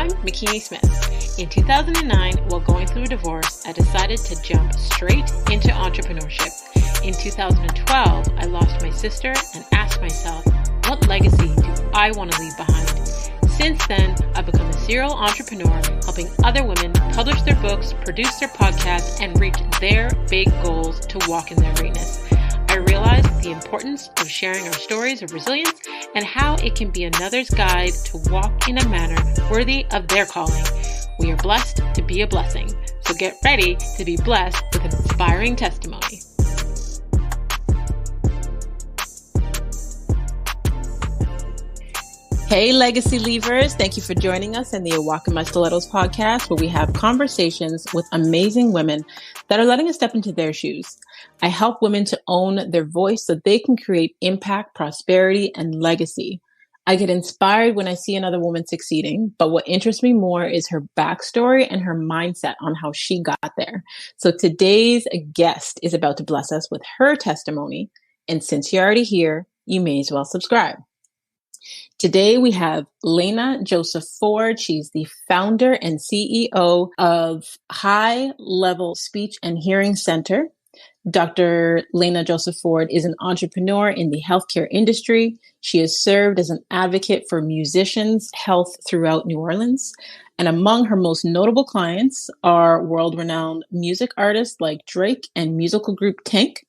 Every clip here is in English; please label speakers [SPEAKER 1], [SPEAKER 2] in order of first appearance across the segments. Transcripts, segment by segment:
[SPEAKER 1] I'm Makini Smith. In 2009, while going through a divorce, I decided to jump straight into entrepreneurship. In 2012, I lost my sister and asked myself, what legacy do I want to leave behind? Since then, I've become a serial entrepreneur, helping other women publish their books, produce their podcasts, and reach their big goals to walk in their greatness. I realized the importance of sharing our stories of resilience and how it can be another's guide to walk in a manner worthy of their calling. We are blessed to be a blessing, so get ready to be blessed with an inspiring testimony. Hey, Legacy Leavers. Thank you for joining us in the A Walk in My Stilettos podcast, where we have conversations with amazing women that are letting us step into their shoes. I help women to own their voice so they can create impact, prosperity, and legacy. I get inspired when I see another woman succeeding, but what interests me more is her backstory and her mindset on how she got there. So today's guest is about to bless us with her testimony. And since you're already here, you may as well subscribe. Today we have Lana Joseph-Ford. She's the founder and CEO of High Level Speech and Hearing Center. Dr. Lana Joseph-Ford is an entrepreneur in the healthcare industry. She has served as an advocate for musicians' health throughout New Orleans. And among her most notable clients are world-renowned music artists like Drake and musical group Tank.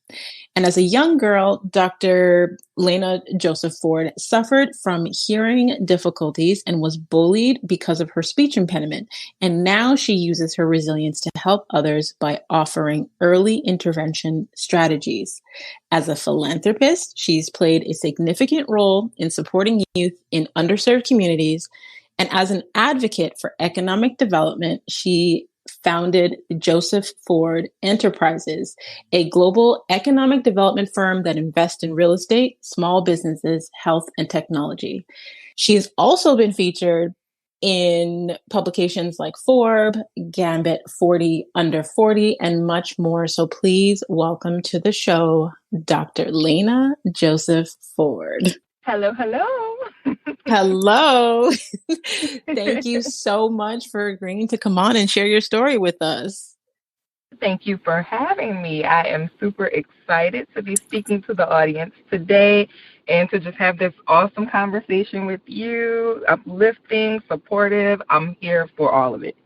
[SPEAKER 1] And as a young girl, Dr. Lana Joseph-Ford suffered from hearing difficulties and was bullied because of her speech impediment. And now she uses her resilience to help others by offering early intervention strategies. As a philanthropist, she's played a significant role in supporting youth in underserved communities. And as an advocate for economic development, she founded Joseph-Ford Enterprises, a global economic development firm that invests in real estate, small businesses, health, and technology. She has also been featured in publications like Forbes, Gambit, 40 Under 40, and much more. So please welcome to the show, Dr. Lana Joseph-Ford.
[SPEAKER 2] Hello, hello.
[SPEAKER 1] Hello. Thank you so much for agreeing to come on and share your story with us.
[SPEAKER 2] Thank you for having me. I am super excited to be speaking to the audience today and to just have this awesome conversation with you, uplifting, supportive. I'm here for all of it.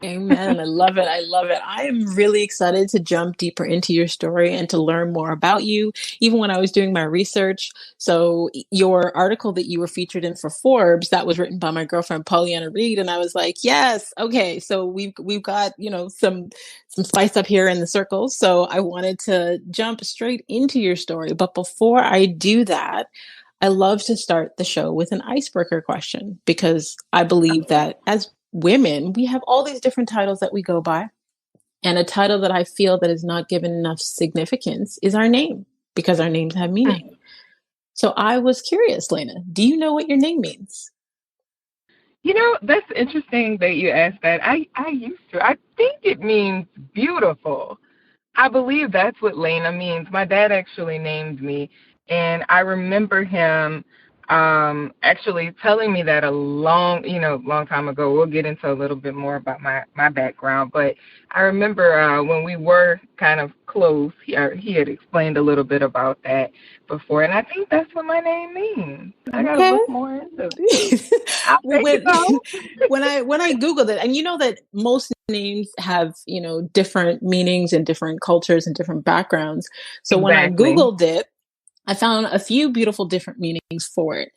[SPEAKER 1] Amen. I love it. I love it. I am really excited to jump deeper into your story and to learn more about you, even when I was doing my research. So your article that you were featured in for Forbes, that was written by my girlfriend, Pollyanna Reed. And I was like, yes, okay. So we've got, some spice up here in the circles. So I wanted to jump straight into your story. But before I do that, I love to start the show with an icebreaker question, because I believe that as women, we have all these different titles that we go by. And a title that I feel that is not given enough significance is our name, because our names have meaning. So I was curious, Lana, do you know what your name means?
[SPEAKER 2] That's interesting that you asked that. I used to. I think it means beautiful. I believe that's what Lana means. My dad actually named me, and I remember him actually telling me that a long time ago. We'll get into a little bit more about my background, but I remember when we were kind of close, he had explained a little bit about that before, and I think that's what my name means. I gotta look more into it.
[SPEAKER 1] When I Googled it, and you know that most names have, different meanings in different cultures and different backgrounds. So When I Googled it, I found a few beautiful different meanings for it.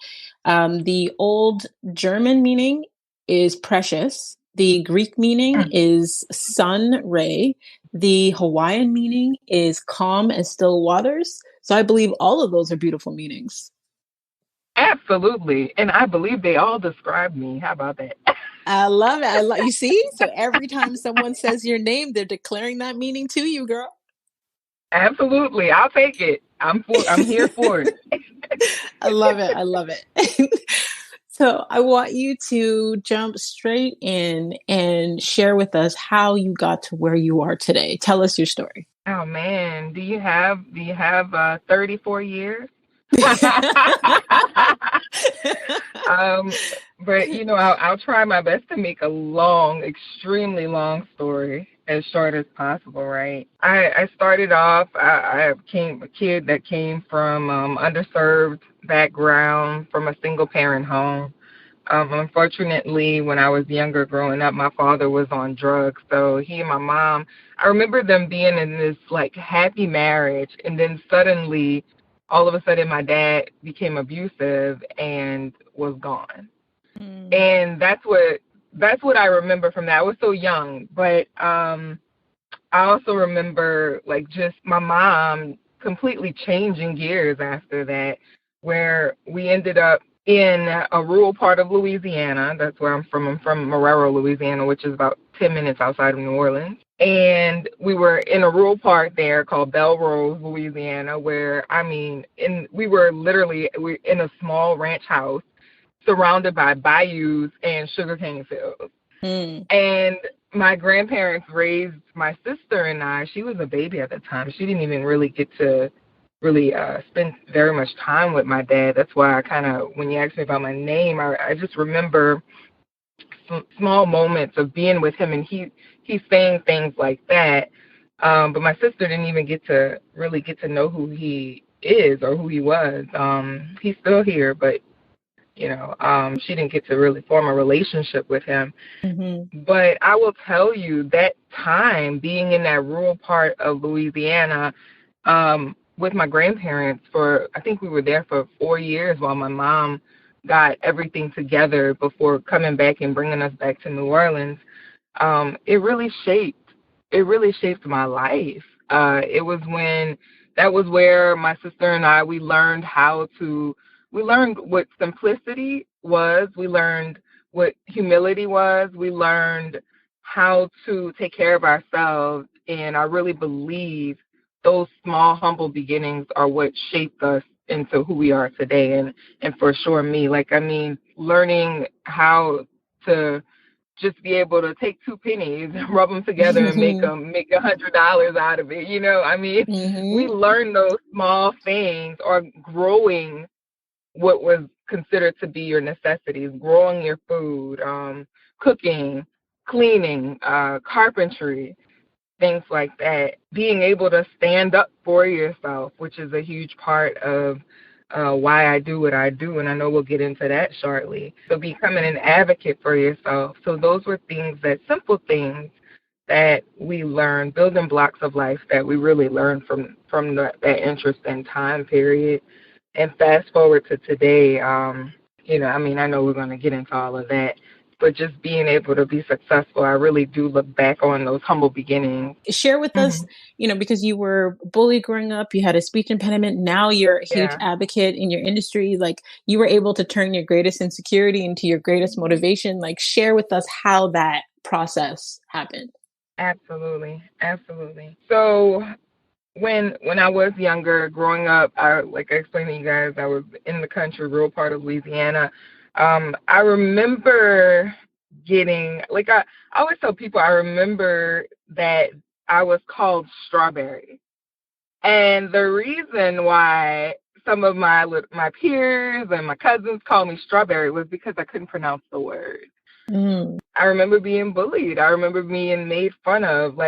[SPEAKER 1] The old German meaning is precious. The Greek meaning is sun ray. The Hawaiian meaning is calm as still waters. So I believe all of those are beautiful meanings.
[SPEAKER 2] Absolutely. And I believe they all describe me. How about that?
[SPEAKER 1] I love it. You see? So every time someone says your name, they're declaring that meaning to you, girl.
[SPEAKER 2] Absolutely. I'll take it. I'm here for it.
[SPEAKER 1] I love it. I love it. So I want you to jump straight in and share with us how you got to where you are today. Tell us your story.
[SPEAKER 2] Oh man, do you have 34 years? But I'll try my best to make a long, extremely long story as short as possible. Right? I started off. I came a kid that came from underserved background, from a single parent home. Unfortunately, when I was younger growing up, my father was on drugs. So he and my mom, I remember them being in this like happy marriage. And then suddenly, all of a sudden, my dad became abusive and was gone.
[SPEAKER 1] Mm.
[SPEAKER 2] And that's what I remember from that. I was so young, but I also remember like just my mom completely changing gears after that, where we ended up in a rural part of Louisiana. That's where I'm from. I'm from Marrero, Louisiana, which is about 10 minutes outside of New Orleans. And we were in a rural part there called Belrose, Louisiana, where we were literally in a small ranch house surrounded by bayous and sugarcane fields.
[SPEAKER 1] Mm.
[SPEAKER 2] And my grandparents raised my sister and I. She was a baby at the time. She didn't even really get to really spend very much time with my dad. That's why I kind of, when you asked me about my name, I just remember small moments of being with him, and he's saying things like that. But my sister didn't even get to know who he is or who he was. He's still here, but she didn't get to really form a relationship with him.
[SPEAKER 1] Mm-hmm.
[SPEAKER 2] But I will tell you that time being in that rural part of Louisiana with my grandparents I think we were there for 4 years while my mom got everything together before coming back and bringing us back to New Orleans. It really shaped my life. It was when that was where my sister and I we learned what simplicity was. We learned what humility was. We learned how to take care of ourselves. And I really believe those small, humble beginnings are what shaped us into who we are today. And for sure, me, learning how to just be able to take two pennies, rub them together, and make $100 out of it. We
[SPEAKER 1] Mm-hmm.
[SPEAKER 2] learn those small things, or growing what was considered to be your necessities, growing your food, cooking, cleaning, carpentry, things like that. Being able to stand up for yourself, which is a huge part of why I do what I do, and I know we'll get into that shortly. So becoming an advocate for yourself. So those were simple things that we learn, building blocks of life that we really learn from that interesting time period. And fast forward to today, I know we're going to get into all of that, but just being able to be successful, I really do look back on those humble beginnings.
[SPEAKER 1] Share with us,
[SPEAKER 2] Hmm.
[SPEAKER 1] because you were bullied growing up, you had a speech impediment, now you're a huge
[SPEAKER 2] Yeah,
[SPEAKER 1] advocate in your industry. Like, you were able to turn your greatest insecurity into your greatest motivation. Like, share with us how that process happened.
[SPEAKER 2] absolutely, absolutely. So when I was younger, growing up, like I explained to you guys, I was in the country, rural part of Louisiana. I remember I always tell people, I remember that I was called Strawberry. And the reason why some of my peers and my cousins called me Strawberry was because I couldn't pronounce the word.
[SPEAKER 1] Mm.
[SPEAKER 2] I remember being bullied. I remember being made fun of.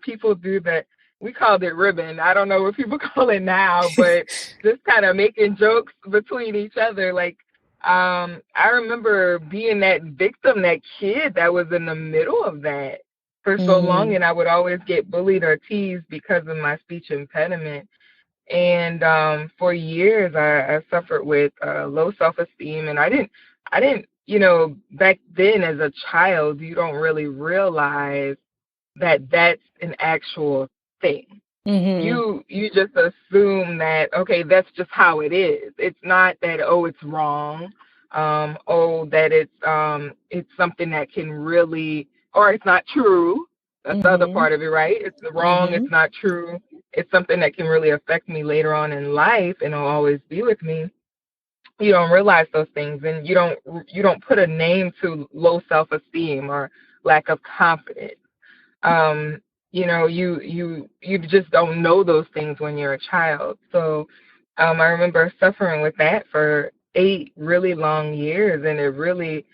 [SPEAKER 2] People do that. We called it ribbon. I don't know what people call it now, but just kind of making jokes between each other. I remember being that victim, that kid that was in the middle of that for so long,
[SPEAKER 1] Mm.
[SPEAKER 2] and I would always get bullied or teased because of my speech impediment. And for years, I suffered with low self-esteem, and I didn't, back then as a child, you don't really realize that that's an actual thing.
[SPEAKER 1] Mm-hmm.
[SPEAKER 2] You just assume that, okay, that's just how it is. It's not that, oh, it's wrong, that it's something that can really, or it's not true. That's the other
[SPEAKER 1] Mm-hmm.
[SPEAKER 2] part of it, right? It's the wrong,
[SPEAKER 1] Mm-hmm.
[SPEAKER 2] it's not true. It's something that can really affect me later on in life, and it'll always be with me. You don't realize those things, and you don't put a name to low self-esteem or lack of confidence. um you just don't know those things when you're a child. So I remember suffering with that for 8 really long years, and it really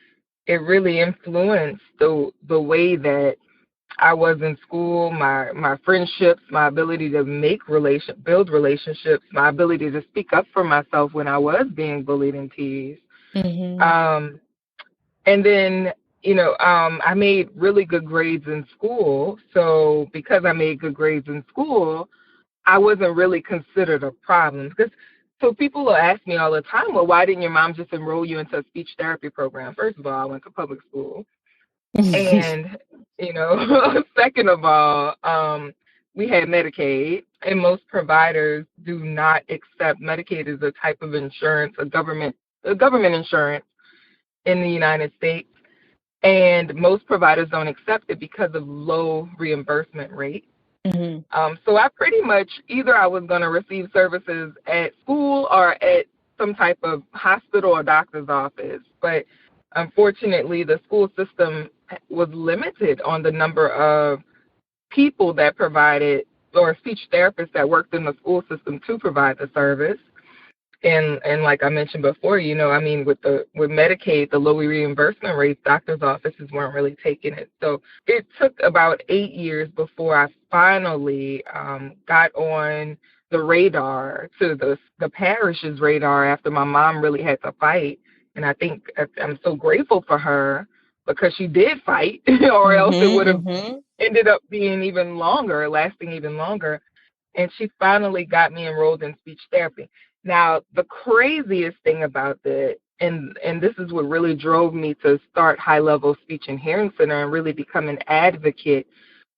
[SPEAKER 2] influenced the way that I was in school, my friendships, my ability to build relationships, my ability to speak up for myself when I was being bullied and teased.
[SPEAKER 1] Mm-hmm.
[SPEAKER 2] Um, and then, I made really good grades in school. So because I made good grades in school, I wasn't really considered a problem. So people will ask me all the time, well, why didn't your mom just enroll you into a speech therapy program? First of all, I went to public school. And, second of all, we had Medicaid, and most providers do not accept Medicaid as a type of insurance, a government insurance in the United States. And most providers don't accept it because of low reimbursement rate.
[SPEAKER 1] Mm-hmm.
[SPEAKER 2] So I pretty much either I was going to receive services at school or at some type of hospital or doctor's office. But unfortunately, the school system was limited on the number of people that provided, or speech therapists that worked in the school system to provide the service. And like I mentioned before, with Medicaid, the low reimbursement rates, doctors' offices weren't really taking it. So it took about 8 years before I finally got on the radar, to the parish's radar, after my mom really had to fight. And I think I'm so grateful for her, because she did fight, or else it would have
[SPEAKER 1] Mm-hmm.
[SPEAKER 2] ended up lasting even longer. And she finally got me enrolled in speech therapy. Now, the craziest thing about that, and this is what really drove me to start High Level Speech and Hearing Center and really become an advocate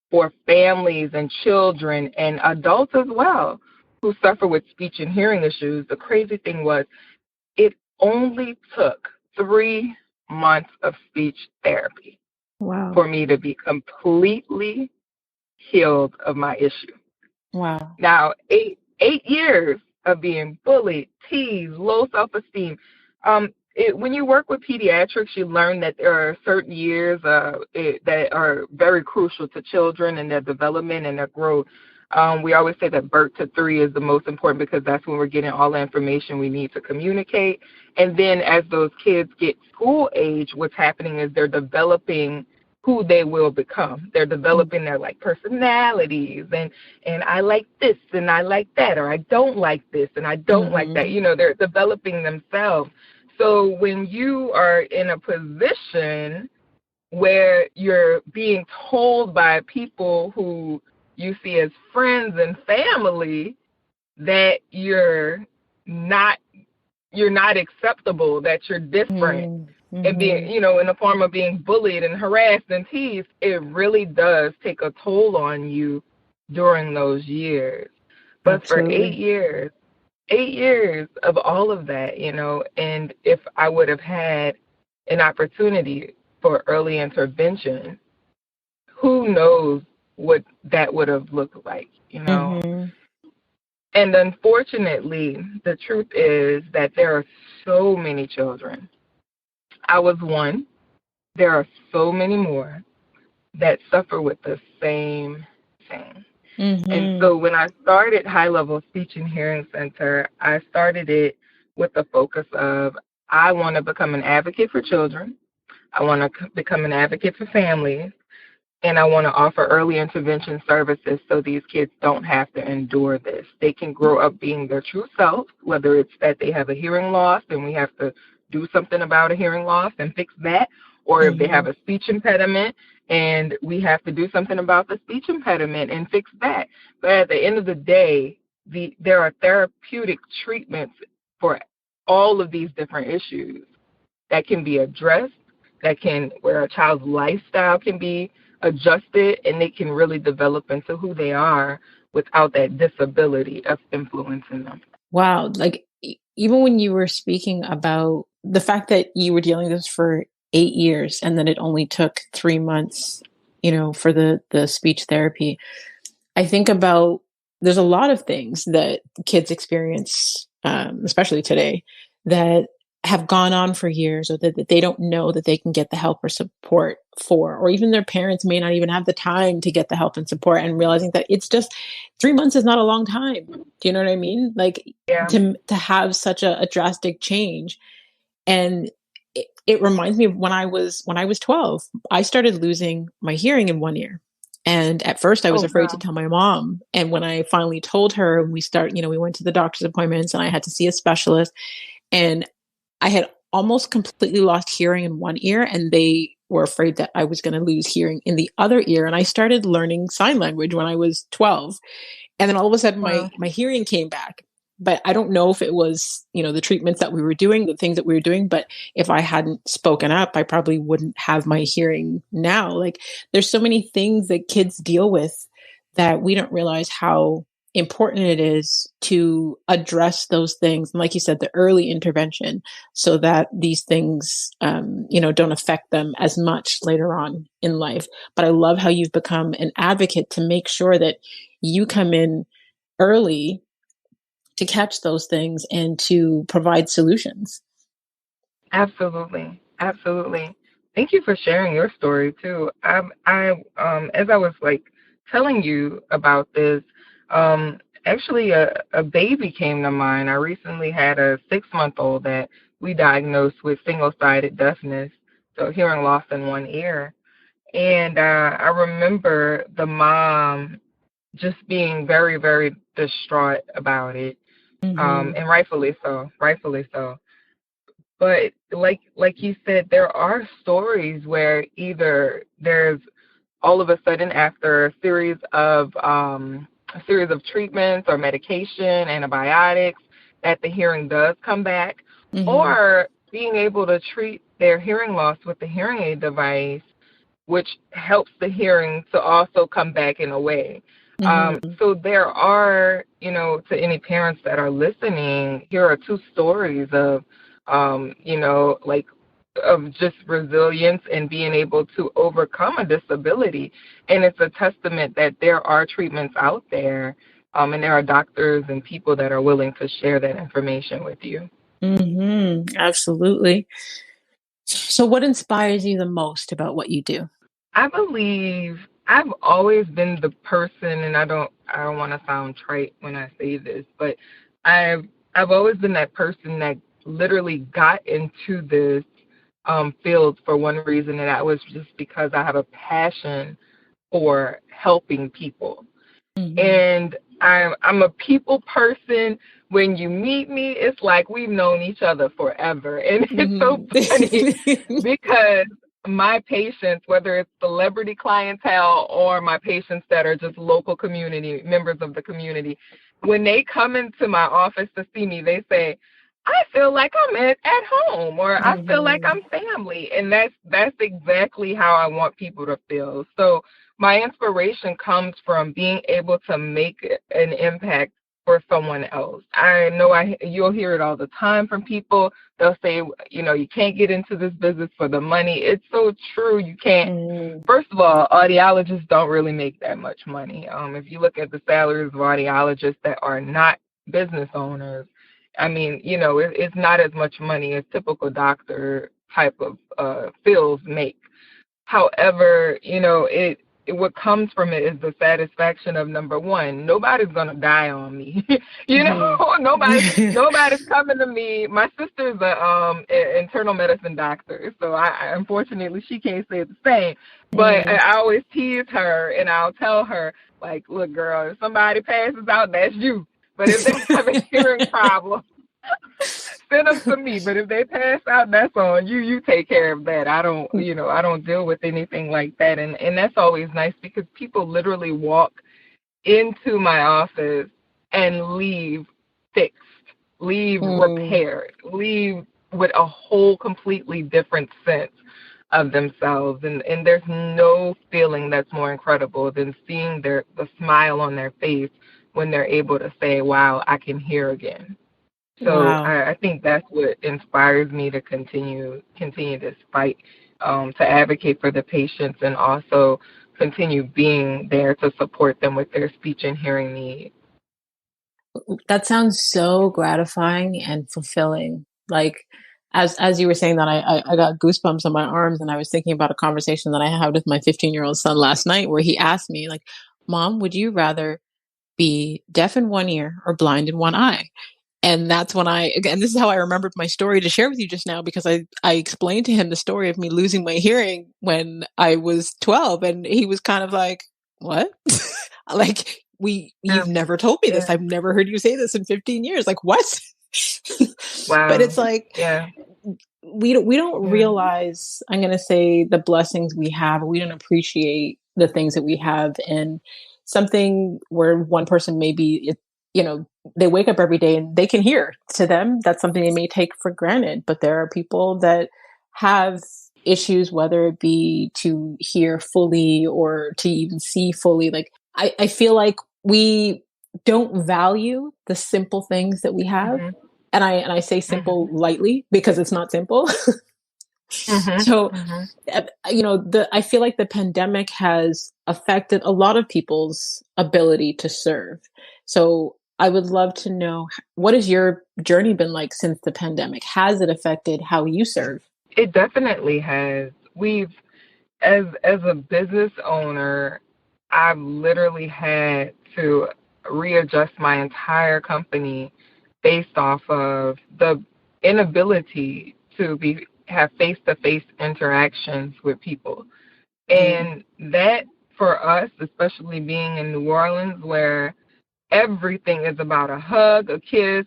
[SPEAKER 2] for families and children and adults as well who suffer with speech and hearing issues. The crazy thing was, it only took 3 months of speech therapy
[SPEAKER 1] Wow.
[SPEAKER 2] for me to be completely healed of my issue.
[SPEAKER 1] Wow.
[SPEAKER 2] Now, 8 years of being bullied, teased, low self-esteem. When you work with pediatrics, you learn that there are certain years that are very crucial to children and their development and their growth. We always say that birth to 3 is the most important, because that's when we're getting all the information we need to communicate. And then as those kids get school age, what's happening is they're developing who they will become. They're developing their personalities, and I like this and I like that, or I don't like this and I don't like that. They're developing themselves. So when you are in a position where you're being told by people who you see as friends and family that you're not acceptable, that you're different,
[SPEAKER 1] Mm-hmm.
[SPEAKER 2] and being, in the form of being bullied and harassed and teased, it really does take a toll on you during those years. But for
[SPEAKER 1] Absolutely.
[SPEAKER 2] 8 years of all of that, and if I would have had an opportunity for early intervention, who knows what that would have looked like.
[SPEAKER 1] Mm-hmm.
[SPEAKER 2] And unfortunately, the truth is that there are so many children. I was one. There are so many more that suffer with the same thing. And
[SPEAKER 1] Mm-hmm.
[SPEAKER 2] so when I started High Level Speech and Hearing Center, I started it with the focus of, I want to become an advocate for children. I want to become an advocate for families. And I want to offer early intervention services so these kids don't have to endure this. They can grow up being their true self, whether it's that they have a hearing loss and we have to do something about a hearing loss and fix that, or if they
[SPEAKER 1] Mm-hmm.
[SPEAKER 2] have a speech impediment and we have to do something about the speech impediment and fix that. But at the end of the day, there are therapeutic treatments for all of these different issues that can be addressed, where a child's lifestyle can be adjusted, and they can really develop into who they are without that disability of influencing them.
[SPEAKER 1] Wow. Even when you were speaking about the fact that you were dealing with this for 8 years and then it only took 3 months, for the speech therapy, I think about, there's a lot of things that kids experience, especially today, that have gone on for years, or that they don't know that they can get the help or support for, or even their parents may not even have the time to get the help and support, and realizing that it's just 3 months is not a long time. Do you know what I mean? Like
[SPEAKER 2] Yeah.
[SPEAKER 1] to have such a drastic change. And it reminds me of when I was 12, I started losing my hearing in one ear. And at first I was
[SPEAKER 2] Oh,
[SPEAKER 1] afraid to
[SPEAKER 2] wow.
[SPEAKER 1] tell my mom. And when I finally told her, and we went to the doctor's appointments and I had to see a specialist, and I had almost completely lost hearing in one ear, and they were afraid that I was going to lose hearing in the other ear. And I started learning sign language when I was 12. And then all of a sudden
[SPEAKER 2] Wow.
[SPEAKER 1] my hearing came back. But I don't know if it was, the treatments that we were doing, the things that we were doing, but if I hadn't spoken up, I probably wouldn't have my hearing now. Like there's so many things that kids deal with that we don't realize how important it is to address those things. And like you said, the early intervention, so that these things, don't affect them as much later on in life. But I love how you've become an advocate to make sure that you come in early to catch those things and to provide solutions.
[SPEAKER 2] Absolutely. Absolutely. Thank you for sharing your story too. As I was like telling you about this, actually a baby came to mind. I recently had a 6-month-old that we diagnosed with single-sided deafness, so hearing loss in one ear. And I remember the mom just being very, very distraught about it,
[SPEAKER 1] Mm-hmm.
[SPEAKER 2] and rightfully so, rightfully so. But like you said, there are stories where either there's all of a sudden after a series of treatments or medication, antibiotics, that the hearing does come back,
[SPEAKER 1] Mm-hmm.
[SPEAKER 2] or being able to treat their hearing loss with the hearing aid device, which helps the hearing to also come back in a way.
[SPEAKER 1] Mm-hmm.
[SPEAKER 2] So there are, to any parents that are listening, here are two stories of, like of just resilience and being able to overcome a disability. And it's a testament that there are treatments out there, and there are doctors and people that are willing to share that information with you.
[SPEAKER 1] Mm-hmm. Absolutely. So what inspires you the most about what you do?
[SPEAKER 2] I believe I've always been the person, and I don't want to sound trite when I say this, but I've I've always been that person that literally got into this field for one reason, and that was just because I have a passion for helping people.
[SPEAKER 1] Mm-hmm.
[SPEAKER 2] And I'm a people person. When you meet me, it's like we've known each other forever. And it's so funny
[SPEAKER 1] Mm-hmm.
[SPEAKER 2] because my patients, whether it's celebrity clientele or my patients that are just local community members of the community, when they come into my office to see me, they say, I feel like I'm at home, or I feel like
[SPEAKER 1] Mm-hmm.
[SPEAKER 2] I'm family. And that's exactly how I want people to feel. So my inspiration comes from being able to make an impact for someone else. I know you'll hear it all the time from people. They'll say, you can't get into this business for the money. It's so true. You can't. First of all, audiologists don't really make that much money. If you look at the salaries of audiologists that are not business owners, I mean, it's not as much money as typical doctor type of fields make. However, what comes from it is the satisfaction of, number one, nobody's gonna die on me.
[SPEAKER 1] Mm-hmm.
[SPEAKER 2] Nobody's coming to me. My sister's a internal medicine doctor, so unfortunately she can't say the same. But I always tease her and I'll tell her, like, look, girl, if somebody passes out, that's you. But if they have a hearing problem, send them to me. But if they pass out, that's on you. You take care of that. I don't deal with anything like that. And that's always nice because people literally walk into my office and leave fixed, leave
[SPEAKER 1] Mm-hmm.
[SPEAKER 2] repaired, leave with a whole completely different sense of themselves. And there's no feeling that's more incredible than seeing the smile on their face when they're able to say, wow, I can hear again. So
[SPEAKER 1] Wow.
[SPEAKER 2] I think that's what inspires me to continue this fight, to advocate for the patients and also continue being there to support them with their speech and hearing needs.
[SPEAKER 1] That sounds so gratifying and fulfilling. Like, as you were saying that, I got goosebumps on my arms, and I was thinking about a conversation that I had with my 15-year-old son last night, where he asked me, like, Mom, would you rather be deaf in one ear or blind in one eye? And that's when again, this is how I remembered my story to share with you just now, because I explained to him the story of me losing my hearing when I was 12. And he was kind of like, what? Like,
[SPEAKER 2] Yeah.
[SPEAKER 1] you've never told me this.
[SPEAKER 2] Yeah.
[SPEAKER 1] I've never heard you say this in 15 years. Like, what? But
[SPEAKER 2] Wow.
[SPEAKER 1] it's like,
[SPEAKER 2] Yeah.
[SPEAKER 1] we don't
[SPEAKER 2] Yeah.
[SPEAKER 1] realize, I'm going to say, the blessings we have. We don't appreciate the things that we have. And something where one person maybe, they wake up every day and they can hear. To them, that's something they may take for granted. But there are people that have issues, whether it be to hear fully or to even see fully. Like, I feel like we don't value the simple things that we have.
[SPEAKER 2] Mhm.
[SPEAKER 1] And I say simple lightly, because it's not simple.
[SPEAKER 2] Mhm.
[SPEAKER 1] So,
[SPEAKER 2] Mhm.
[SPEAKER 1] I feel like the pandemic has affected a lot of people's ability to serve. So I would love to know, what has your journey been like since the pandemic? Has it affected how you serve?
[SPEAKER 2] It definitely has. We've, as a business owner, I've literally had to readjust my entire company based off of the inability to have face-to-face interactions with people.
[SPEAKER 1] Mm,
[SPEAKER 2] And that, for us, especially being in New Orleans, where everything is about a hug, a kiss,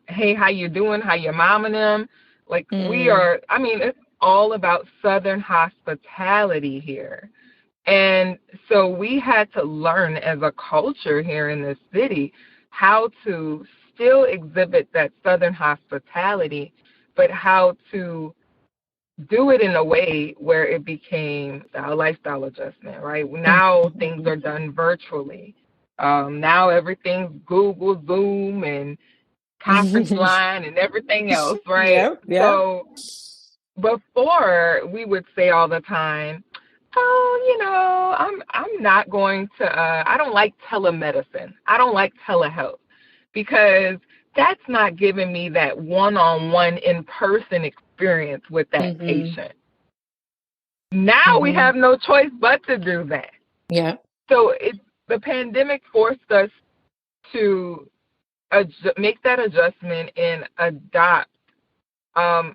[SPEAKER 2] hey, how you doing? How your mom and them? Like,
[SPEAKER 1] mm,
[SPEAKER 2] it's all about Southern hospitality here. And so we had to learn as a culture here in this city how to still exhibit that Southern hospitality, but how to do it in a way where it became a lifestyle adjustment, right?
[SPEAKER 1] mm,
[SPEAKER 2] Now things
[SPEAKER 1] mhm,
[SPEAKER 2] are done virtually. Now everything's Google, Zoom, and conference
[SPEAKER 1] mhm.
[SPEAKER 2] line and everything else, right?
[SPEAKER 1] Yep, yep.
[SPEAKER 2] So before, we would say all the time, oh, I'm not going to, I don't like telemedicine. I don't like telehealth, because that's not giving me that one-on-one in-person experience with that
[SPEAKER 1] Mm-hmm,
[SPEAKER 2] patient. Now we
[SPEAKER 1] mm-hmm.
[SPEAKER 2] have no choice but to do that.
[SPEAKER 1] Yeah.
[SPEAKER 2] So the pandemic forced us to make that adjustment and adopt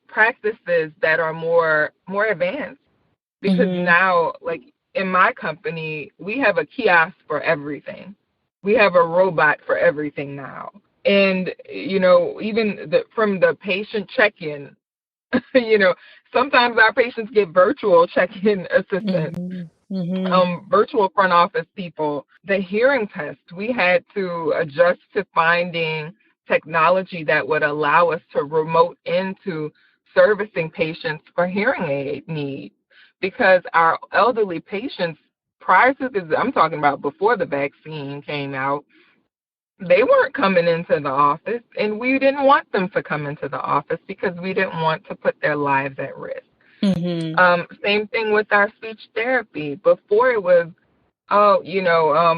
[SPEAKER 2] practices that are more advanced. Because
[SPEAKER 1] Mm-hmm,
[SPEAKER 2] now, like in my company, we have a kiosk for everything. We have a robot for everything now. And, even from the patient check-in, you know, sometimes our patients get virtual check-in assistants,
[SPEAKER 1] mm-hmm, mm-hmm,
[SPEAKER 2] virtual front office people. The hearing test, we had to adjust to finding technology that would allow us to remote into servicing patients for hearing aid needs, because our elderly patients, prior to this, I'm talking about before the vaccine came out, they weren't coming into the office, and we didn't want them to come into the office because we didn't want to put their lives at risk.
[SPEAKER 1] mm-hmm,
[SPEAKER 2] Same thing with our speech therapy. Before, it was, oh,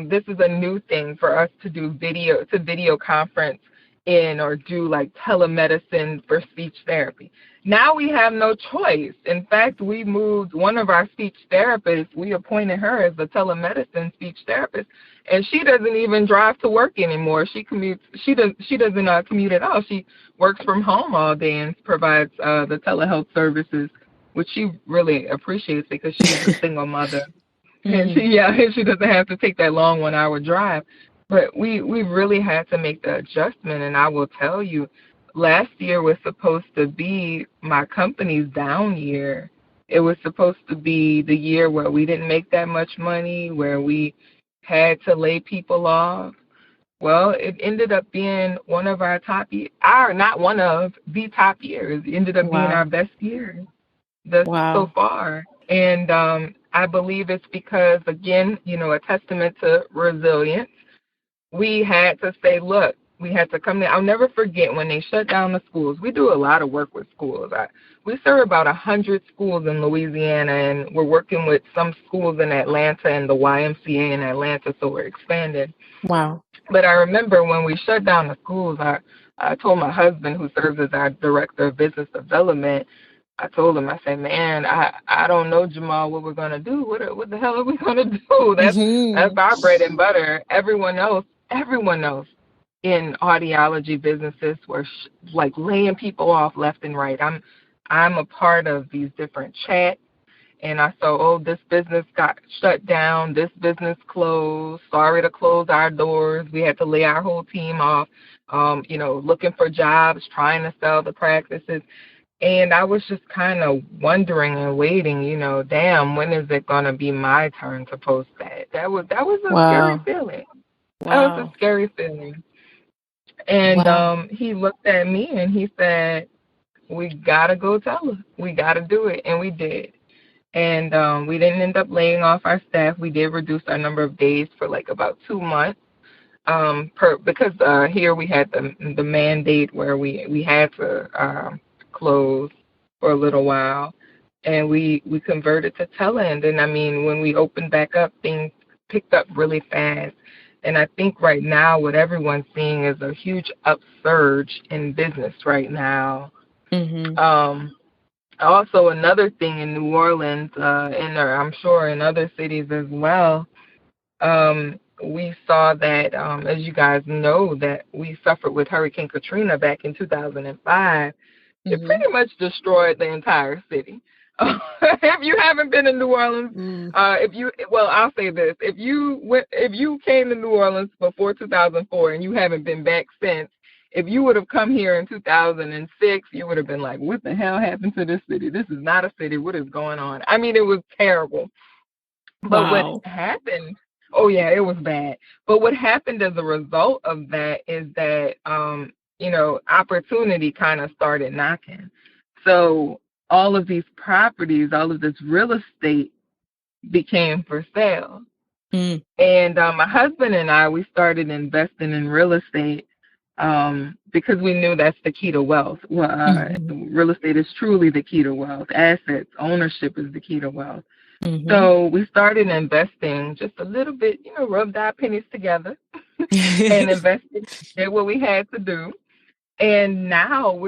[SPEAKER 2] this is a new thing for us to do video conference in, or do like telemedicine for speech therapy. Now we have no choice. In fact, we moved one of our speech therapists, we appointed her as a telemedicine speech therapist, and she doesn't even drive to work anymore. She doesn't commute at all. She works from home all day and provides the telehealth services, which she really appreciates because she's a single mother, and
[SPEAKER 1] mm-hmm.
[SPEAKER 2] she doesn't have to take that long 1 hour drive. But we really had to make the adjustment, and I will tell you, last year was supposed to be my company's down year. It was supposed to be the year where we didn't make that much money, where we had to lay people off. Well, it ended up being one of our not one of the top years. It ended up being our
[SPEAKER 1] Wow.
[SPEAKER 2] best year thus so
[SPEAKER 1] Wow.
[SPEAKER 2] far. And I believe it's because, again, a testament to resilience. We had to say, look, we had to come there. I'll never forget when they shut down the schools. We do a lot of work with schools. We serve about 100 schools in Louisiana, and we're working with some schools in Atlanta and the YMCA in Atlanta, so we're expanding.
[SPEAKER 1] Wow.
[SPEAKER 2] But I remember when we shut down the schools, I told my husband, who serves as our director of business development, I told him, I said, man, I don't know, Jamal, what we're gonna do. What the hell are we gonna do? That's
[SPEAKER 1] Mm-hmm.
[SPEAKER 2] our bread and butter. Everyone else in audiology businesses were like laying people off left and right. I'm a part of these different chats, and I saw, oh, this business got shut down, this business closed. Sorry to close our doors. We had to lay our whole team off. Looking for jobs, trying to sell the practices. And I was just kind of wondering and waiting, damn, when is it gonna be my turn to post that? That was a scary
[SPEAKER 1] Wow.
[SPEAKER 2] feeling. That was a
[SPEAKER 1] Wow.
[SPEAKER 2] scary feeling. And
[SPEAKER 1] Wow.
[SPEAKER 2] he looked at me and he said, "We gotta go tell her. We gotta do it," and we did. And we didn't end up laying off our staff. We did reduce our number of days for like about 2 months. Because here we had the mandate where we had to close for a little while, and we converted to tele. And then, I mean, when we opened back up, things picked up really fast. And I think right now what everyone's seeing is a huge upsurge in business right now.
[SPEAKER 1] Mm-hmm.
[SPEAKER 2] Also, another thing in New Orleans, and I'm sure in other cities as well, we saw that, as you guys know, that we suffered with Hurricane Katrina back in 2005. It
[SPEAKER 1] Mm-hmm.
[SPEAKER 2] pretty much destroyed the entire city. If you haven't been in New Orleans,
[SPEAKER 1] Mm.
[SPEAKER 2] I'll say this: if you came to New Orleans before 2004 and you haven't been back since, if you would have come here in 2006, you would have been like, "What the hell happened to this city? This is not a city. What is going on?" I mean, it was terrible. But what
[SPEAKER 1] Wow.
[SPEAKER 2] happened? Oh yeah, it was bad. But what happened as a result of that is that opportunity kind of started knocking. So all of these properties, all of this real estate became for sale.
[SPEAKER 1] Mm.
[SPEAKER 2] And my husband and I, we started investing in real estate because we knew that's the key to wealth. Well,
[SPEAKER 1] Mm-hmm.
[SPEAKER 2] real estate is truly the key to wealth. Assets, ownership is the key to wealth.
[SPEAKER 1] Mm-hmm.
[SPEAKER 2] So we started investing just a little bit, rubbed our pennies together and invested, did what we had to do. And now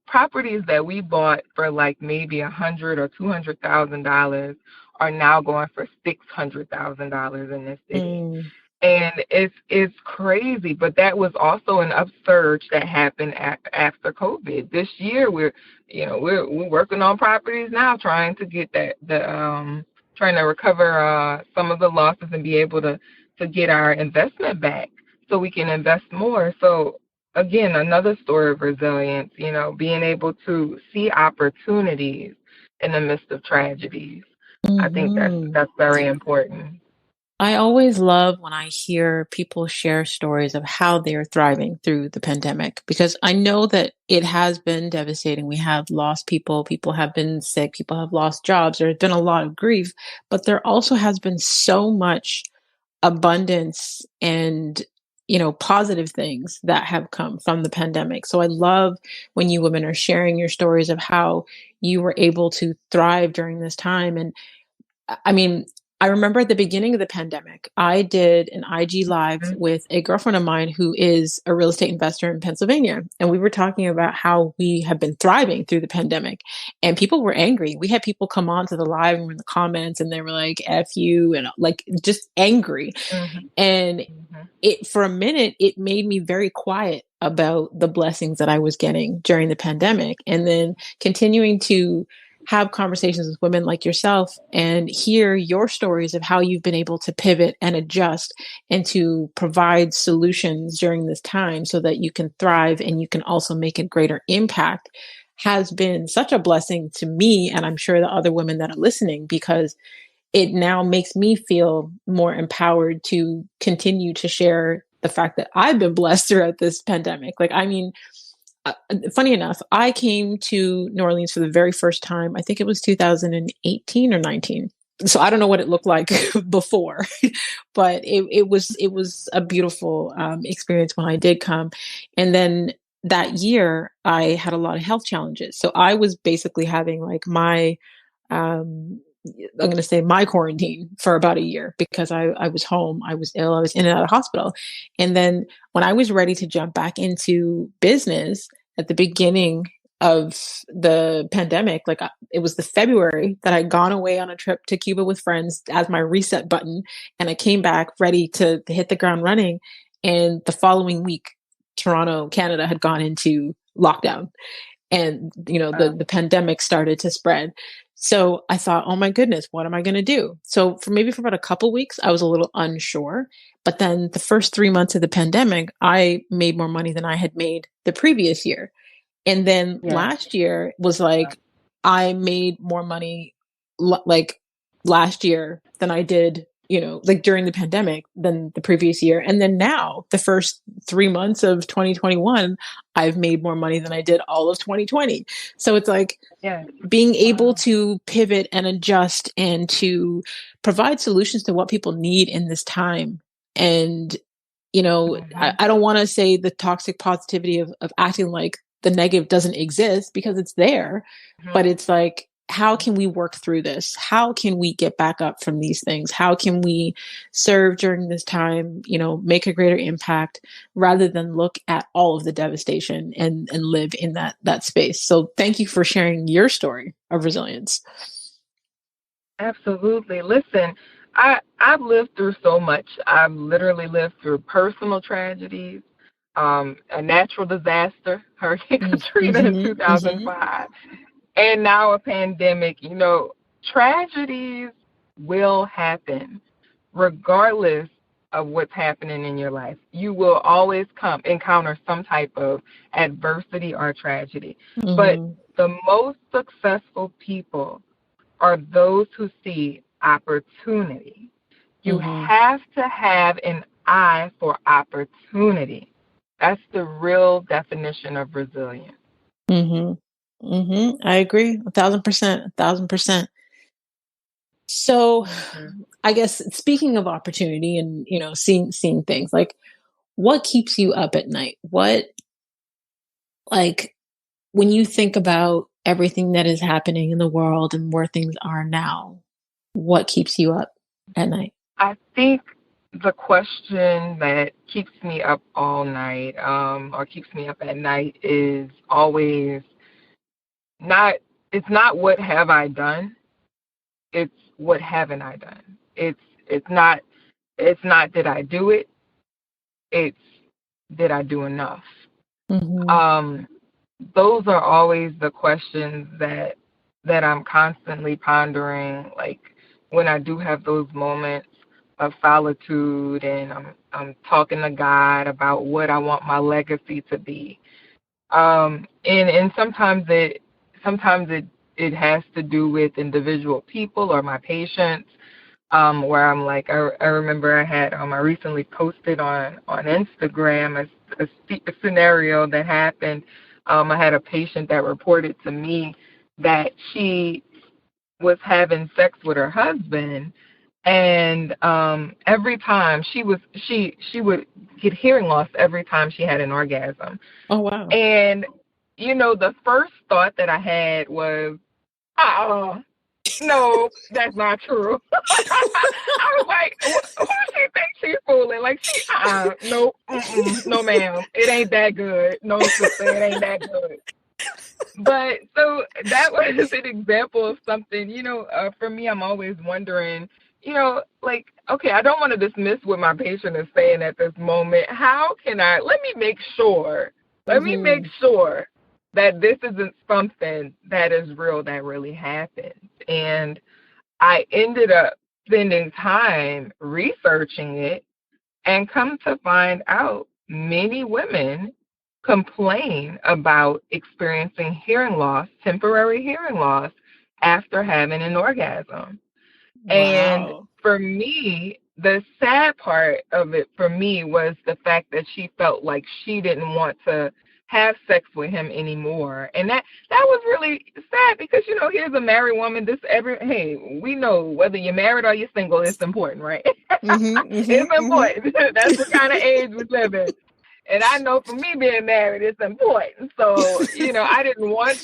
[SPEAKER 2] properties that we bought for like maybe $100,000 or $200,000 are now going for $600,000 in this city.
[SPEAKER 1] Mm.
[SPEAKER 2] And it's crazy, but that was also an upsurge that happened after COVID. This year we're working on properties now, trying to get trying to recover some of the losses and be able to get our investment back so we can invest more. So again, another story of resilience, being able to see opportunities in the midst of tragedies. I think
[SPEAKER 1] Mm-hmm.
[SPEAKER 2] that's very important.
[SPEAKER 1] I always love when I hear people share stories of how they're thriving through the pandemic because I know that it has been devastating. We have lost people, people have been sick, people have lost jobs. There's been a lot of grief, but there also has been so much abundance and positive things that have come from the pandemic. So I love when you women are sharing your stories of how you were able to thrive during this time. And I mean, I remember at the beginning of the pandemic, I did an IG live with a girlfriend of mine who is a real estate investor in Pennsylvania. And we were talking about how we have been thriving through the pandemic. And people were angry. We had people come on to the live and were in the comments and they were like, F you, and like just angry.
[SPEAKER 2] Mm-hmm.
[SPEAKER 1] And for a minute, it made me very quiet about the blessings that I was getting during the pandemic. And then continuing to have conversations with women like yourself and hear your stories of how you've been able to pivot and adjust and to provide solutions during this time so that you can thrive and you can also make a greater impact has been such a blessing to me. And I'm sure the other women that are listening, because it now makes me feel more empowered to continue to share the fact that I've been blessed throughout this pandemic. Like, I mean, funny enough, I came to New Orleans for the very first time. I think it was 2018 or 19. So I don't know what it looked like before, but it was a beautiful experience when I did come. And then that year, I had a lot of health challenges. So I was basically having like my I'm going to say my quarantine for about a year because I was home, I was ill, I was in and out of hospital. And then when I was ready to jump back into business at the beginning of the pandemic, like it was the February that I'd gone away on a trip to Cuba with friends as my reset button. And I came back ready to hit the ground running. And the following week, Toronto, Canada had gone into lockdown. And, the pandemic started to spread. So I thought, oh my goodness, what am I going to do? So for about a couple weeks, I was a little unsure. But then the first 3 months of the pandemic, I made more money than I had made the previous year. And then last year was like, I made more money like last year than I did, like during the pandemic than the previous year. And then now the first 3 months of 2021, I've made more money than I did all of 2020. So it's like being able to pivot and adjust and to provide solutions to what people need in this time. And, I don't want to say the toxic positivity of acting like the negative doesn't exist, because it's there, but it's like, how can we work through this? How can we get back up from these things? How can we serve during this time, make a greater impact rather than look at all of the devastation and live in that space? So thank you for sharing your story of resilience.
[SPEAKER 2] Absolutely. Listen, I've lived through so much. I've literally lived through personal tragedies, a natural disaster, Hurricane Katrina in 2005, and now a pandemic. Tragedies will happen regardless of what's happening in your life. You will always encounter some type of adversity or tragedy. But the most successful people are those who see opportunity. You have to have an eye for opportunity. That's the real definition of resilience.
[SPEAKER 1] I agree. 1,000%, 1,000%. So I guess speaking of opportunity and, seeing things, like what keeps you up at night? What, like, when you think about everything that is happening in the world and where things are now, what keeps you up at night?
[SPEAKER 2] I think the question that keeps me up all night, or keeps me up at night, is always it's not what have I done, it's what haven't I done. It's not did I do it, it's did I do enough. Those are always the questions that I'm constantly pondering, like when I do have those moments of solitude and I'm talking to God about what I want my legacy to be. And sometimes it has to do with individual people or my patients, where I'm like, I remember I recently posted on Instagram a scenario that happened. I had a patient that reported to me that she was having sex with her husband, and every time she would get hearing loss every time she had an orgasm.
[SPEAKER 1] Oh wow.
[SPEAKER 2] And the first thought that I had was, no, that's not true. I was like, who does she think she's fooling? Like, no, no, ma'am, it ain't that good. No, sister, it ain't that good. But so that was an example of something, for me, I'm always wondering, like, okay, I don't want to dismiss what my patient is saying at this moment. How can let me make sure that this isn't something that is real, that really happened. And I ended up spending time researching it and come to find out many women complain about experiencing hearing loss, temporary hearing loss, after having an orgasm.
[SPEAKER 1] Wow.
[SPEAKER 2] And for me, the sad part of it for me was the fact that she felt like she didn't want to have sex with him anymore. And that was really sad because, here's a married woman. Hey, we know whether you're married or you're single, it's important, right? It's important. That's the kind of age we live in. And I know for me being married, it's important. So, I didn't want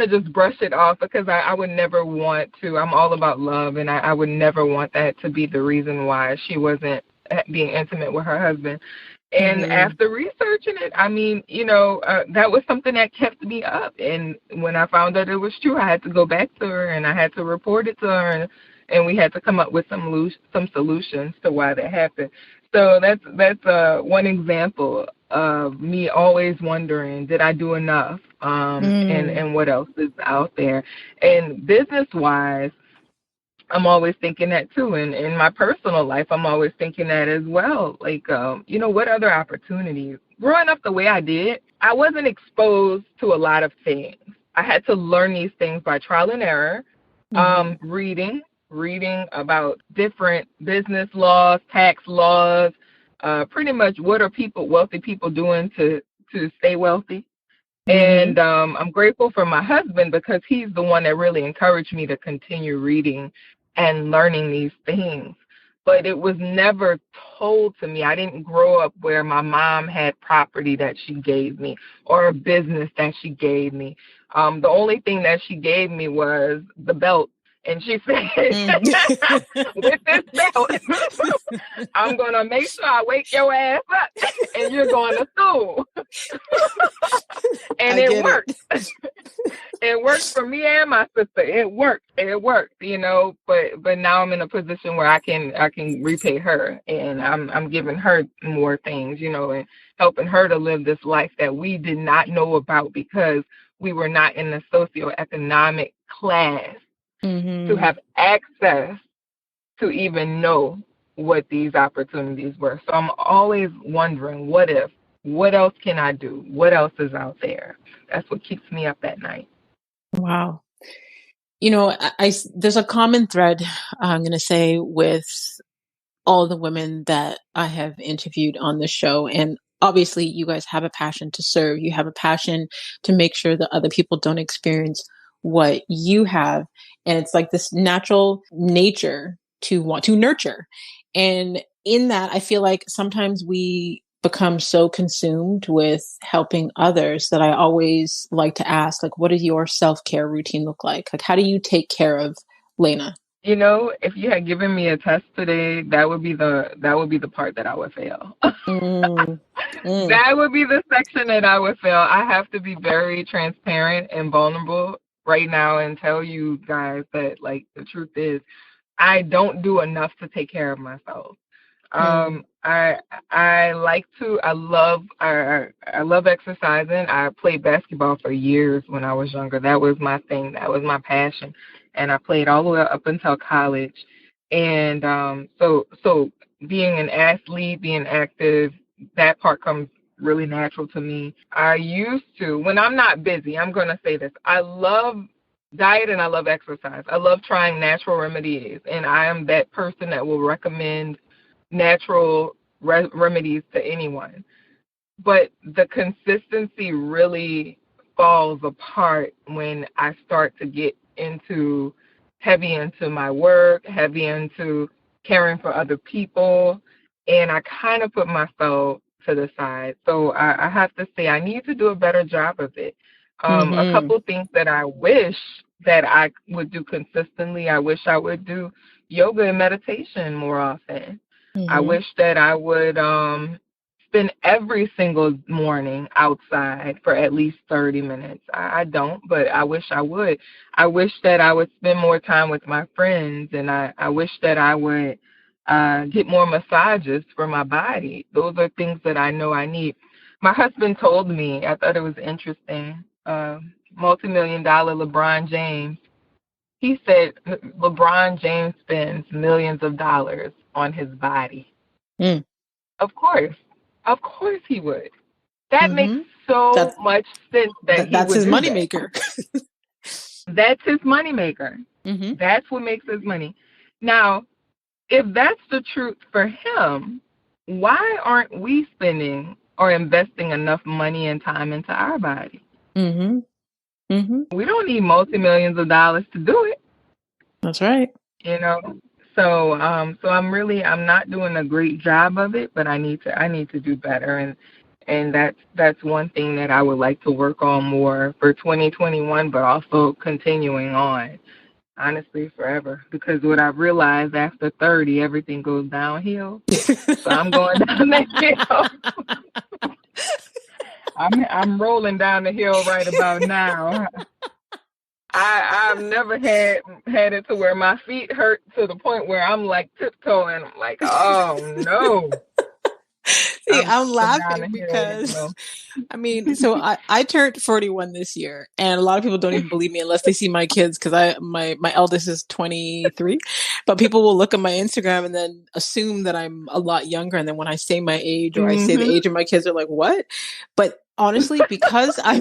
[SPEAKER 2] to just brush it off because I would never want to. I'm all about love, and I would never want that to be the reason why she wasn't being intimate with her husband. And after researching it, that was something that kept me up. And when I found out it was true, I had to go back to her and I had to report it to her, and we had to come up with some solutions to why that happened. So that's one example of me always wondering, did I do enough? And what else is out there? And business-wise, I'm always thinking that too. And in my personal life, I'm always thinking that as well. Like, what other opportunities? Growing up the way I did, I wasn't exposed to a lot of things. I had to learn these things by trial and error, reading about different business laws, tax laws, pretty much what are wealthy people doing to stay wealthy. And I'm grateful for my husband because he's the one that really encouraged me to continue reading and learning these things. But it was never told to me. I didn't grow up where my mom had property that she gave me or a business that she gave me. The only thing that she gave me was the belt. And she said, with this belt, I'm going to make sure I wake your ass up and you're going to school. And it worked. It worked for me and my sister. It worked, but now I'm in a position where I can repay her, and I'm giving her more things, and helping her to live this life that we did not know about because we were not in the socioeconomic class to have access to even know what these opportunities were. So I'm always wondering, what else can I do? What else is out there? That's what keeps me up at night.
[SPEAKER 1] Wow. There's a common thread, I'm going to say, with all the women that I have interviewed on the show. And obviously you guys have a passion to serve. You have a passion to make sure that other people don't experience what you have. And it's like this natural nature to want to nurture. And in that, I feel like sometimes we become so consumed with helping others that I always like to ask, like, what does your self-care routine look like? Like, how do you take care of Lana?
[SPEAKER 2] If you had given me a test today, that would be the part that I would fail. That would be the section that I would fail. I have to be very transparent and vulnerable right now and tell you guys that, like, the truth is, I don't do enough to take care of myself. I love exercising. I played basketball for years when I was younger. That was my thing. That was my passion. And I played all the way up until college. And so being an athlete, being active, that part comes really natural to me. I used to, when I'm not busy, I'm going to say this, I love diet and I love exercise. I love trying natural remedies. And I am that person that will recommend natural remedies to anyone. But the consistency really falls apart when I start to get heavy into my work, heavy into caring for other people, and I kind of put myself to the side. So I have to say I need to do a better job of it. A couple of things that I wish that I would do consistently. I wish I would do yoga and meditation more often. I wish that I would spend every single morning outside for at least 30 minutes. I don't, but I wish I would. I wish that I would spend more time with my friends, and I wish that I would get more massages for my body. Those are things that I know I need. My husband told me, I thought it was interesting, multi-million-dollar LeBron James, he said LeBron James spends millions of dollars on his body. Of course he would. That makes so much sense
[SPEAKER 1] that's his moneymaker.
[SPEAKER 2] That's his moneymaker. That's what makes his money. Now, if that's the truth for him, why aren't we spending or investing enough money and time into our body? We don't need multi-millions of dollars to do it.
[SPEAKER 1] That's right.
[SPEAKER 2] So I'm not doing a great job of it, but I need to do better, and that's one thing that I would like to work on more for 2021, but also continuing on, honestly, forever. Because what I've realized after 30, everything goes downhill. So I'm going down the hill. I'm rolling down the hill right about now. I've never had it to where my feet hurt to the point where I'm like tiptoeing. I'm like, oh no.
[SPEAKER 1] See, I'm
[SPEAKER 2] Down
[SPEAKER 1] laughing
[SPEAKER 2] the hill,
[SPEAKER 1] because I mean, so I turned 41 this year, and a lot of people don't even believe me unless they see my kids, because my eldest is 23. But people will look at my Instagram and then assume that I'm a lot younger, and then when I say my age or I say the age of my kids, they're like, "What?" But honestly, because I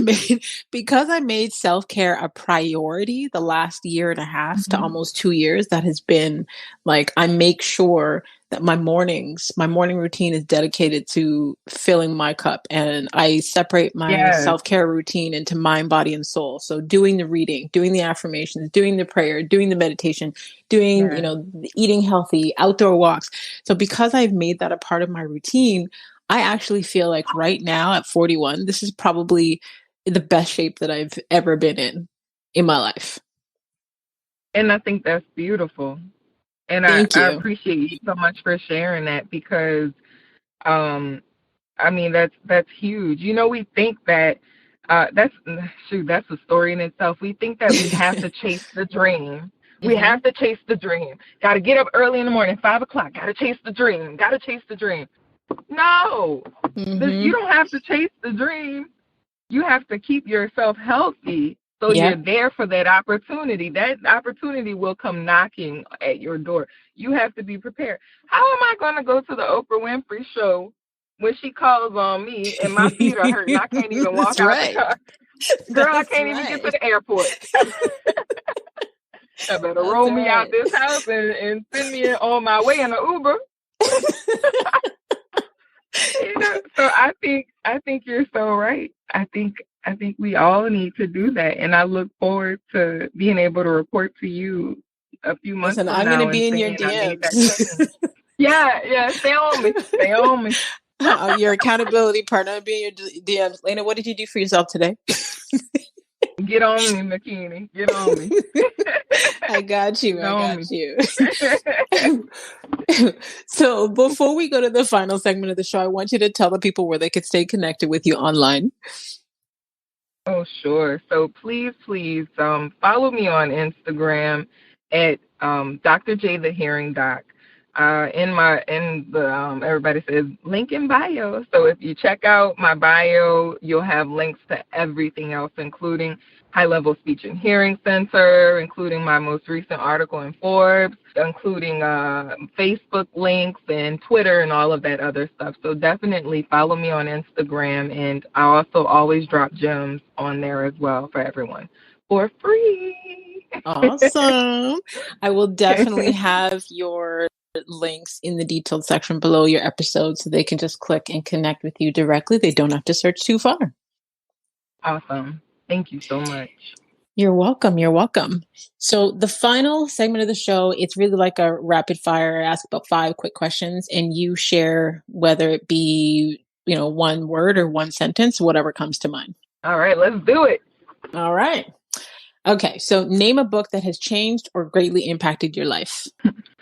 [SPEAKER 1] made self-care a priority the last year and a half to almost 2 years, that has been like, I make sure that my morning routine is dedicated to filling my cup, and I separate my self-care routine into mind, body, and soul. So doing the reading, doing the affirmations, doing the prayer, doing the meditation, doing, eating healthy, outdoor walks. So because I've made that a part of my routine, I actually feel like right now at 41, this is probably the best shape that I've ever been in my life.
[SPEAKER 2] And I think that's beautiful. And I appreciate you so much for sharing that, because, I mean, that's huge. We think that that's a story in itself. We think that we have to chase the dream. We have to chase the dream. Got to get up early in the morning, 5 o'clock. Got to chase the dream. Got to chase the dream. No, you don't have to chase the dream. You have to keep yourself healthy. So you're there for that opportunity. That opportunity will come knocking at your door. You have to be prepared. How am I going to go to the Oprah Winfrey show when she calls on me and my feet are hurt and I can't even walk out the car? Girl, I can't even get to the airport. I better roll me out this house and send me on my way in an Uber. So I think you're so right. I think we all need to do that, and I look forward to being able to report to you a few months from now.
[SPEAKER 1] I'm going to be in your DMs.
[SPEAKER 2] Yeah, stay on me.
[SPEAKER 1] Your accountability partner, I'll be in your DMs. Lana, what did you do for yourself today?
[SPEAKER 2] Get on me, McKinney. Get on me.
[SPEAKER 1] I got you. So before we go to the final segment of the show, I want you to tell the people where they could stay connected with you online.
[SPEAKER 2] Oh, sure. So please, follow me on Instagram at Dr. J the Hearing Doc. Everybody says link in bio. So if you check out my bio, you'll have links to everything else, including High Level Speech and Hearing Center, including my most recent article in Forbes, including Facebook links and Twitter and all of that other stuff. So definitely follow me on Instagram, and I also always drop gems on there as well for everyone for free.
[SPEAKER 1] Awesome. I will definitely have your links in the detailed section below your episode so they can just click and connect with you directly. They don't have to search too far.
[SPEAKER 2] Awesome. Thank you so much.
[SPEAKER 1] You're welcome. So the final segment of the show, it's really like a rapid fire. I ask about 5 quick questions and you share whether it be, one word or one sentence, whatever comes to mind.
[SPEAKER 2] All right, let's do it.
[SPEAKER 1] All right. Okay. So name a book that has changed or greatly impacted your life.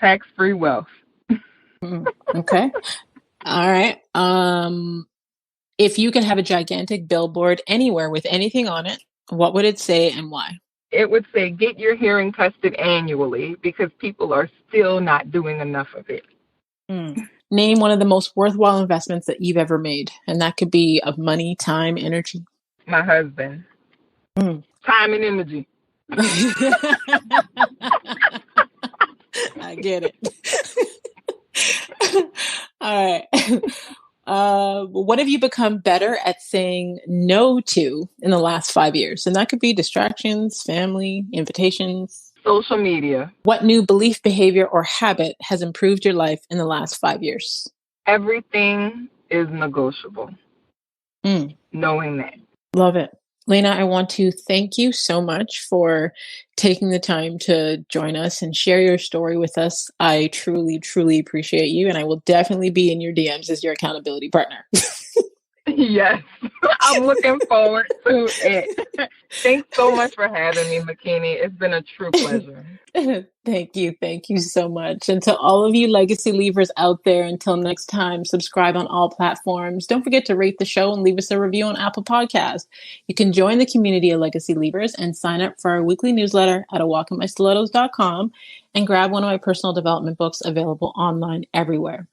[SPEAKER 2] Tax-Free Wealth.
[SPEAKER 1] Okay. All right. If you could have a gigantic billboard anywhere with anything on it, what would it say and why?
[SPEAKER 2] It would say, get your hearing tested annually, because people are still not doing enough of it.
[SPEAKER 1] Name one of the most worthwhile investments that you've ever made. And that could be of money, time, energy.
[SPEAKER 2] My husband. Time and energy.
[SPEAKER 1] I get it. All right. What have you become better at saying no to in the last 5 years? And that could be distractions, family, invitations.
[SPEAKER 2] Social media.
[SPEAKER 1] What new belief, behavior, or habit has improved your life in the last 5 years?
[SPEAKER 2] Everything is negotiable. Knowing that.
[SPEAKER 1] Love it. Lana, I want to thank you so much for taking the time to join us and share your story with us. I truly, truly appreciate you, and I will definitely be in your DMs as your accountability partner.
[SPEAKER 2] Yes, I'm looking forward to it. Thanks so much for having me, Makini. It's been a true pleasure.
[SPEAKER 1] Thank you. Thank you so much. And to all of you legacy leavers out there, until next time, subscribe on all platforms. Don't forget to rate the show and leave us a review on Apple Podcasts. You can join the community of legacy leavers and sign up for our weekly newsletter at awalkinmystilettos.com and grab one of my personal development books available online everywhere.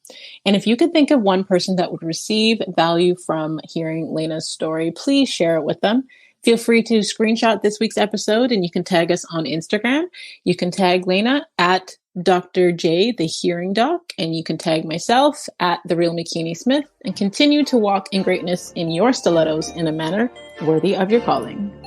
[SPEAKER 1] And if you could think of one person that would receive value from hearing Lana's story, please share it with them. Feel free to screenshot this week's episode and you can tag us on Instagram. You can tag Lana at Dr. J, the hearing doc, and you can tag myself at The Real Makini Smith and continue to walk in greatness in your stilettos in a manner worthy of your calling.